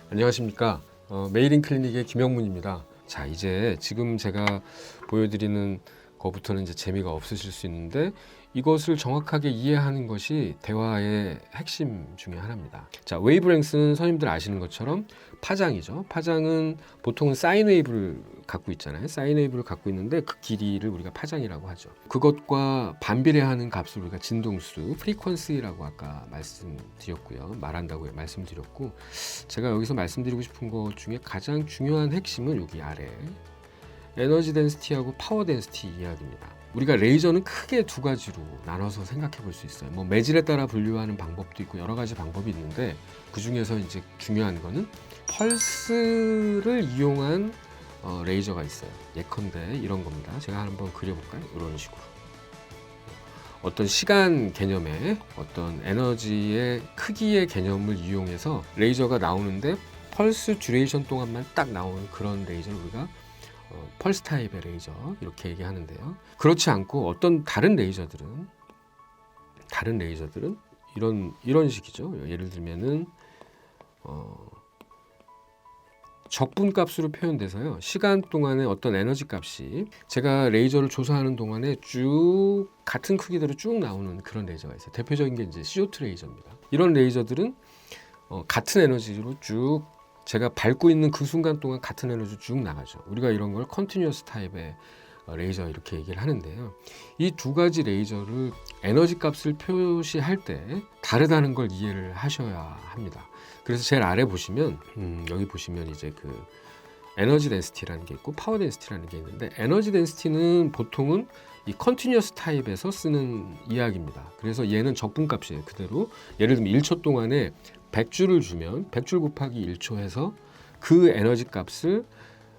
안녕하십니까. 메이링 클리닉의 김영문입니다. 자, 이제 지금 제가 보여드리는 거부터는 이제 재미가 없으실 수 있는데 이것을 정확하게 이해하는 것이 대화의 핵심 중에 하나입니다. 자, 웨이브랭스는 선생님들 아시는 것처럼 파장이죠. 파장은 보통은 사인 웨이브를 갖고 있잖아요. 사인 웨이브를 갖고 있는데 그 길이를 우리가 파장이라고 하죠. 그것과 반비례하는 값을 우리가 진동수, 프리퀀시라고 아까 말씀드렸고요. 말한다고 말씀드렸고, 제가 여기서 말씀드리고 싶은 것 중에 가장 중요한 핵심은 여기 아래 에너지 덴시티하고 파워 덴시티 이야기입니다. 우리가 레이저는 크게 두 가지로 나눠서 생각해 볼 수 있어요. 뭐 매질에 따라 분류하는 방법도 있고 여러 가지 방법이 있는데 그 중에서 이제 중요한 거는 펄스를 이용한 레이저가 있어요. 예컨대 이런 겁니다. 제가 한번 그려볼까요? 이런 식으로. 어떤 시간 개념의 어떤 에너지의 크기의 개념을 이용해서 레이저가 나오는데 펄스 듀레이션 동안만 딱 나오는 그런 레이저를 우리가 펄스 타입의 레이저 이렇게 얘기하는데요. 그렇지 않고 어떤 다른 레이저들은 이런 식이죠. 예를 들면은 적분값으로 표현돼서요. 시간 동안의 어떤 에너지 값이 제가 레이저를 조사하는 동안에 쭉 같은 크기대로 쭉 나오는 그런 레이저가 있어요. 대표적인 게 이제 CO2 레이저입니다. 이런 레이저들은 같은 에너지로 쭉 제가 밟고 있는 그 순간 동안 같은 에너지 쭉 나가죠. 우리가 이런 걸 컨티뉴어스 타입의 레이저 이렇게 얘기를 하는데요. 이 두 가지 레이저를 에너지 값을 표시할 때 다르다는 걸 이해를 하셔야 합니다. 그래서 제일 아래 보시면 여기 보시면 이제 그 에너지 덴시티라는 게 있고 파워 덴시티라는 게 있는데 에너지 덴시티는 보통은 이 컨티뉴어스 타입에서 쓰는 이야기입니다. 그래서 얘는 적분값이에요. 그대로 예를 들면 1초 동안에 100줄을 주면 100줄 곱하기 1초 해서 그 에너지 값을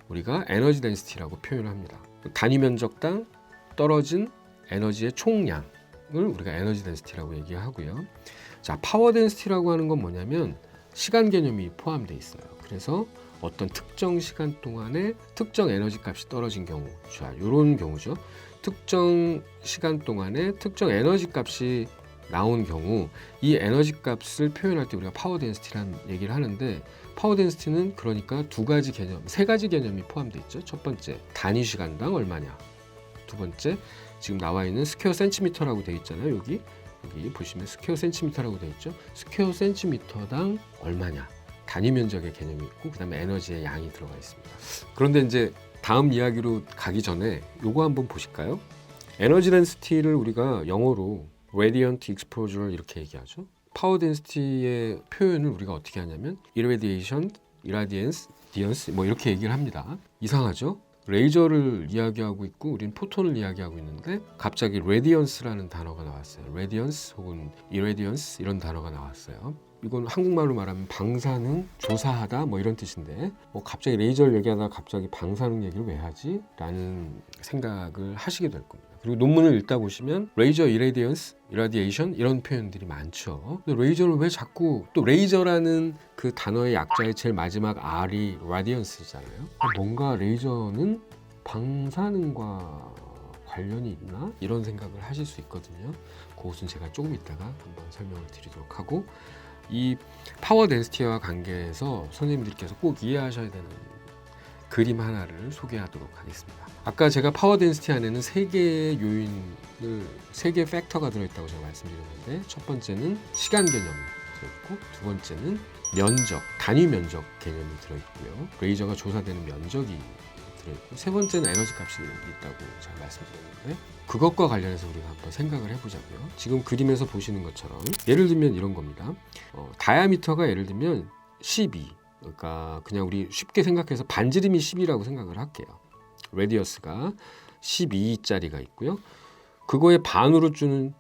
우리가 에너지 덴시티라고 표현을 합니다. 단위 면적당 떨어진 에너지의 총량을 우리가 에너지 덴시티라고 얘기하고요. 자, 파워 덴시티라고 하는 건 뭐냐면 시간 개념이 포함되어 있어요. 그래서 어떤 특정 시간 동안에 특정 에너지 값이 떨어진 경우, 자, 이런 경우죠. 특정 시간 동안에 특정 에너지 값이 나온 경우 이 에너지 값을 표현할 때 우리가 파워 덴시티라는 얘기를 하는데 파워 덴시티는 그러니까 세 가지 개념이 포함되어 있죠. 첫 번째, 단위 시간당 얼마냐. 두 번째, 지금 나와 있는 스퀘어 센티미터라고 되어 있잖아요. 여기 보시면 스퀘어 센티미터라고 되어 있죠. 스퀘어 센티미터당 얼마냐. 단위 면적의 개념이 있고 그다음에 에너지의 양이 들어가 있습니다. 그런데 이제 다음 이야기로 가기 전에 요거 한번 보실까요? 에너지 덴시티를 우리가 영어로 radiant exposure 이렇게 얘기하죠. 파워 덴시티의 표현을 우리가 어떻게 하냐면 irradiation, irradiance, distance 뭐 이렇게 얘기를 합니다. 이상하죠? 레이저를 이야기하고 있고 우린 포톤을 이야기하고 있는데 갑자기 radiance라는 단어가 나왔어요. radiance 혹은 irradiance 이런 단어가 나왔어요. 이건 한국말로 말하면 방사능 조사하다 뭐 이런 뜻인데 뭐 갑자기 레이저를 얘기하다가 갑자기 방사능 얘기를 왜 하지? 라는 생각을 하시게 될 겁니다. 그리고 논문을 읽다 보시면 레이저 이레디언스, 이라디에이션 이런 표현들이 많죠. 근데 레이저를 왜 자꾸 또 레이저라는 그 단어의 약자의 제일 마지막 R이 라디언스잖아요. 뭔가 레이저는 방사능과 관련이 있나? 이런 생각을 하실 수 있거든요. 그것은 제가 조금 이따가 한번 설명을 드리도록 하고 이 파워 덴시티와 관계해서 선생님들께서 꼭 이해하셔야 되는 그림 하나를 소개하도록 하겠습니다. 아까 제가 파워 덴시티 안에는 세 개의 세 개의 팩터가 들어있다고 제가 말씀드렸는데 첫 번째는 시간 개념이 들어있고 두 번째는 면적, 단위 면적 개념이 들어있고요. 레이저가 조사되는 면적이 들어있고 세 번째는 에너지 값이 있다고 제가 말씀드렸는데 그것과 관련해서 우리가 한번 생각을 해보자고요. 지금 그림에서 보시는 것처럼 예를 들면 이런 겁니다. 다이아미터가 예를 들면 12 그러니까 그냥 우리 쉽게 생각해서 반지름이 10이라고 생각을 할게요. 레디어스가 12짜리가 있고요. 그거에 반으로 주는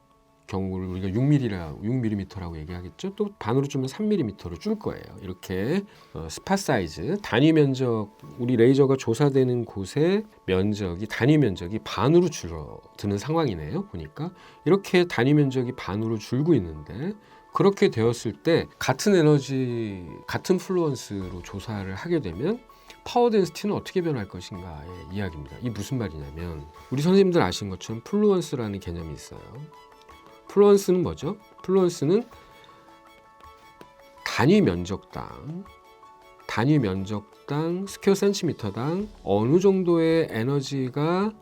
경우를 우리가 6mm라고 얘기하겠죠. 또 반으로 주면 3mm로 줄 거예요. 이렇게 스팟 사이즈, 단위 면적, 우리 레이저가 조사되는 곳의 면적이 단위 면적이 반으로 줄어드는 상황이네요. 보니까 이렇게 단위 면적이 반으로 줄고 있는데 그렇게 되었을 때 같은 에너지, 같은 플루언스로 조사를 하게 되면 파워 덴시티는 어떻게 변할 것인가의 이야기입니다. 이게 무슨 말이냐면 우리 선생님들 아시는 것처럼 플루언스라는 개념이 있어요. 플루언스는 뭐죠? 플루언스는 단위 면적당 단위 면적당 스퀘어 센티미터당 어느 정도의 에너지가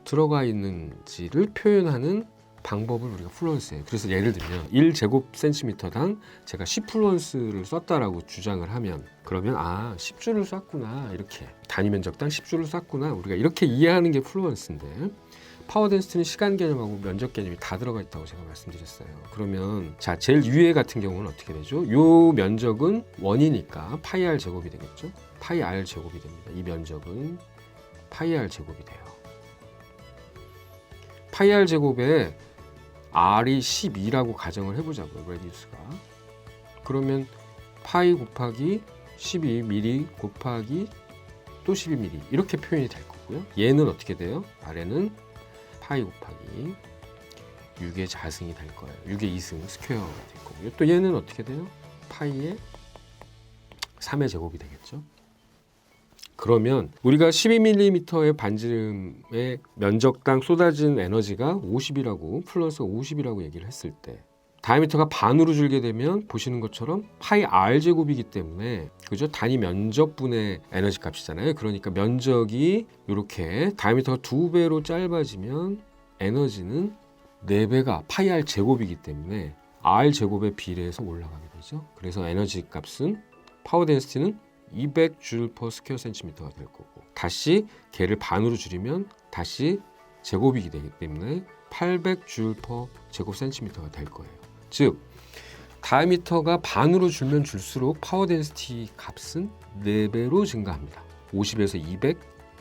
들어가 있는지를 표현하는 방법을 우리가 플루언스예요. 그래서 예를 들면 1제곱센티미터당 제가 10플루언스를 썼다라고 주장을 하면 그러면 10줄을 쐈구나, 이렇게 단위 면적당 10줄을 쐈구나, 우리가 이렇게 이해하는 게 플루언스인데, 파워 덴시티는 시간 개념하고 면적 개념이 다 들어가 있다고 제가 말씀드렸어요. 그러면 자, 제일 위에 같은 경우는 어떻게 되죠? 요 면적은 1이니까 파이 r 제곱이 되겠죠? 파이 r 제곱이 됩니다. 이 면적은 파이 r 제곱이 돼요. 파이 r 제곱에 r이 12라고 가정을 해보자고요. 레디우스가. 그러면 파이 곱하기 12mm 곱하기 또 12mm 이렇게 표현이 될 거고요. 얘는 어떻게 돼요? 아래는 파이 곱하기 6의 자승이 될 거예요. 6의 2승 스퀘어가 될 거고요. 또 얘는 어떻게 돼요? 파이의 3의 제곱이 되겠죠. 그러면 우리가 12mm의 반지름의 면적당 쏟아진 에너지가 50이라고, 플러스가 50이라고 얘기를 했을 때 다이아미터가 반으로 줄게 되면 보시는 것처럼 파이 r 제곱이기 때문에, 그죠? 단위 면적분의 에너지 값이잖아요. 그러니까 면적이 이렇게 다이아미터가 2배로 짧아지면 에너지는 4배가 파이 r 제곱이기 때문에 r 제곱에 비례해서 올라가게 되죠. 그래서 에너지 값은, 파워 덴시티는 200줄 per 스퀘어 센티미터가 될 거고, 다시 걔를 반으로 줄이면 다시 제곱이기 되기 때문에 800줄 per 제곱 센티미터가 될 거예요. 즉 다이아미터가 반으로 줄면 줄수록 파워 덴시티 값은 4배로 증가합니다. 50에서 200,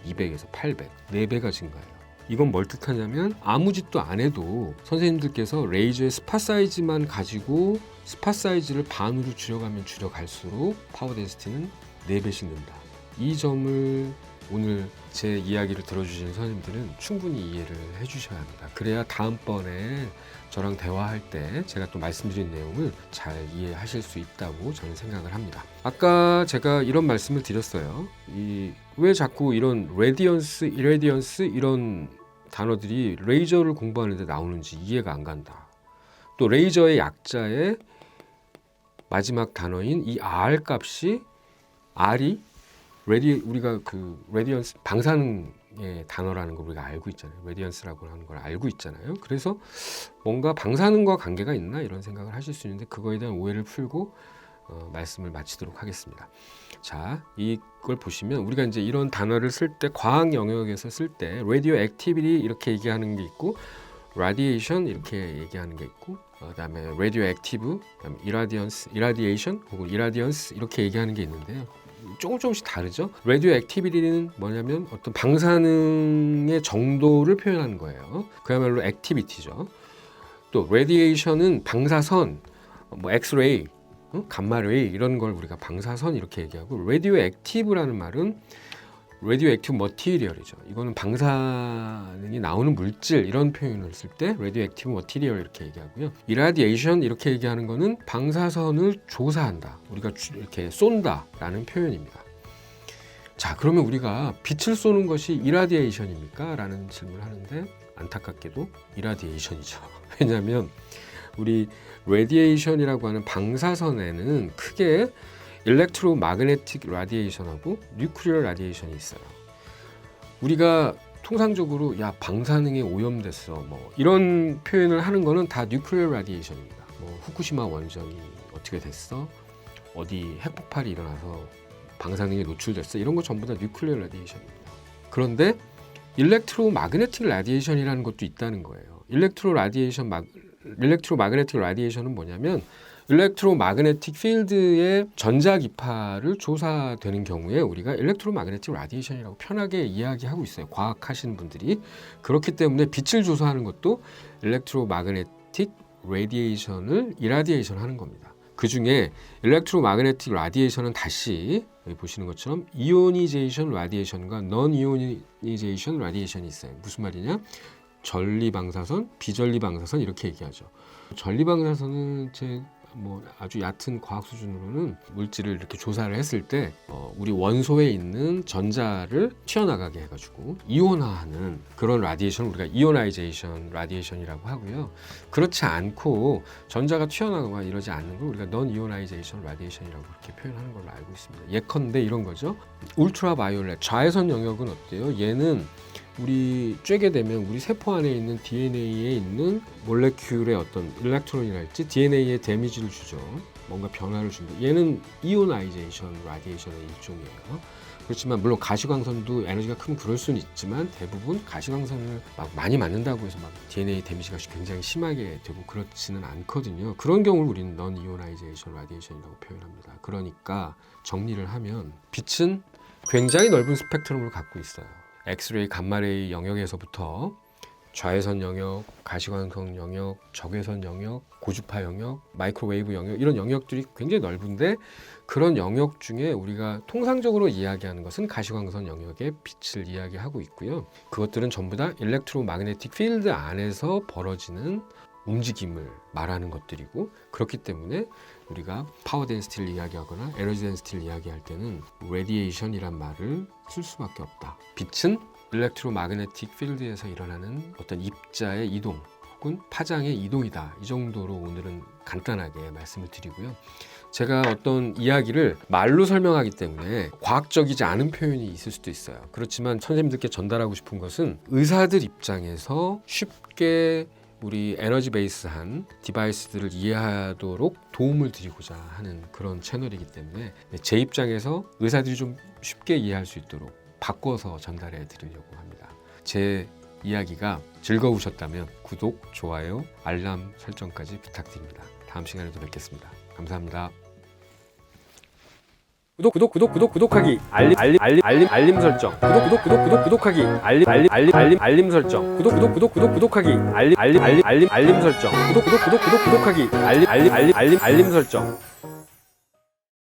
200에서 800, 4배가 증가해요. 이건 뭘 뜻하냐면 아무 짓도 안 해도 선생님들께서 레이저의 스팟 사이즈만 가지고 스팟 사이즈를 반으로 줄여가면 줄여갈수록 파워 덴시티는 4배씩 는다. 이 점을 오늘 제 이야기를 들어주시는 선생님들은 충분히 이해를 해주셔야 합니다. 그래야 다음번에 저랑 대화할 때 제가 또 말씀드린 내용을 잘 이해하실 수 있다고 저는 생각을 합니다. 아까 제가 이런 말씀을 드렸어요. 왜 자꾸 이런 레디언스, 이레디언스 이런 단어들이 레이저를 공부하는데 나오는지 이해가 안 간다. 또 레이저의 약자의 마지막 단어인 이 R 값이, R이 우리가 그 레디언스 방사능의 단어라는 걸 우리가 알고 있잖아요. 레디언스라고 하는 걸 알고 있잖아요. 그래서 뭔가 방사능과 관계가 있나 이런 생각을 하실 수 있는데, 그거에 대한 오해를 풀고 말씀을 마치도록 하겠습니다. 자, 이걸 보시면 우리가 이제 이런 단어를 쓸 때, 과학 영역에서 쓸 때 레디오 액티비티 이렇게 얘기하는 게 있고, 라디에이션 이렇게 얘기하는 게 있고, 그다음에 라디오 액티브, 그다음에 이라디에이션 혹은 이라디언스 이렇게 얘기하는 게 있는데요. 조금씩 다르죠. 라디오 액티비티는 뭐냐면 어떤 방사능의 정도를 표현하는 거예요. 그야말로 액티비티죠. 또 라디에이션은 방사선, 뭐 엑스레이, 감마레이 이런 걸 우리가 방사선 이렇게 얘기하고, 라디오 액티브라는 말은 라디오 액티브 머티리얼이죠. 이거는 방사능이 나오는 물질 이런 표현을 쓸 때 라디오 액티브 머티리얼 이렇게 얘기하고요. 이라디에이션 이렇게 얘기하는 거는 방사선을 조사한다, 우리가 이렇게 쏜다라는 표현입니다. 자, 그러면 우리가 빛을 쏘는 것이 이라디에이션입니까? 라는 질문을 하는데 안타깝게도 이라디에이션이죠. 왜냐하면 우리 레디에이션이라고 하는 방사선에는 크게 일렉트로마그네틱 라디에이션하고 뉴클리어 라디에이션이 있어요. 우리가 통상적으로 방사능에 오염됐어 뭐 이런 표현을 하는 거는 다 뉴클리어 라디에이션입니다. 뭐 후쿠시마 원전이 어떻게 됐어? 어디 핵폭발이 일어나서 방사능에 노출됐어? 이런 거 전부 다 뉴클리어 라디에이션입니다. 그런데 일렉트로마그네틱 라디에이션이라는 것도 있다는 거예요. 일렉트로마그네틱 라디에이션은 뭐냐면 일렉트로마그네틱 필드의 전자기파를 조사되는 경우에 우리가 일렉트로마그네틱 라디에이션이라고 편하게 이야기하고 있어요. 과학하시는 분들이. 그렇기 때문에 빛을 조사하는 것도 일렉트로마그네틱 라디에이션을 이라디에이션 하는 겁니다. 그 중에 일렉트로마그네틱 라디에이션은 다시 여기 보시는 것처럼 이오니제이션 라디에이션과 넌 이오니제이션 라디에이션이 있어요. 무슨 말이냐? 전리방사선, 비전리방사선 이렇게 얘기하죠. 전리방사선은 제 뭐 아주 얕은 과학 수준으로는 물질을 이렇게 조사를 했을 때 우리 원소에 있는 전자를 튀어나가게 해가지고 이온화하는 그런 라디에이션을 우리가 이오나이제이션 라디에이션이라고 하고요. 그렇지 않고 전자가 튀어나가거나 이러지 않는 걸 우리가 넌 이오나이제이션 라디에이션이라고 그렇게 표현하는 걸로 알고 있습니다. 예컨대 이런 거죠. 울트라 바이올렛 자외선 영역은 어때요? 얘는 우리 쬐게 되면 우리 세포 안에 있는 DNA에 있는 몰레큘의 어떤 일렉트론이랄지 DNA에 데미지를 주죠. 뭔가 변화를 줍니다. 얘는 이오나이제이션 라디에이션의 일종이에요. 그렇지만 물론 가시광선도 에너지가 크면 그럴 수는 있지만 대부분 가시광선을 막 많이 맞는다고 해서 막 DNA 데미지가 굉장히 심하게 되고 그렇지는 않거든요. 그런 경우를 우리는 넌 이오나이제이션 라디에이션이라고 표현합니다. 그러니까 정리를 하면 빛은 굉장히 넓은 스펙트럼을 갖고 있어요. 엑스레이, 감마레이 영역에서부터 좌회선 영역, 가시광선 영역, 적외선 영역, 고주파 영역, 마이크로웨이브 영역 이런 영역들이 굉장히 넓은데 그런 영역 중에 우리가 통상적으로 이야기하는 것은 가시광선 영역의 빛을 이야기하고 있고요. 그것들은 전부 다 일렉트로마그네틱 필드 안에서 벌어지는 움직임을 말하는 것들이고 그렇기 때문에 우리가 파워 덴시티를 이야기하거나 에너지 덴시티를 이야기할 때는 레디에이션이란 말을 쓸 수밖에 없다. 빛은 일렉트로마그네틱 필드에서 일어나는 어떤 입자의 이동 혹은 파장의 이동이다. 이 정도로 오늘은 간단하게 말씀을 드리고요. 제가 어떤 이야기를 말로 설명하기 때문에 과학적이지 않은 표현이 있을 수도 있어요. 그렇지만 선생님들께 전달하고 싶은 것은 의사들 입장에서 쉽게 우리 에너지 베이스한 디바이스들을 이해하도록 도움을 드리고자 하는 그런 채널이기 때문에 제 입장에서 의사들이 좀 쉽게 이해할 수 있도록 바꿔서 전달해 드리려고 합니다. 제 이야기가 즐거우셨다면 구독, 좋아요, 알람 설정까지 부탁드립니다. 다음 시간에도 뵙겠습니다. 감사합니다. 구독하기 알림 설정 구독하기 알림 설정 구독하기 알림 설정 구독하기 알림 설정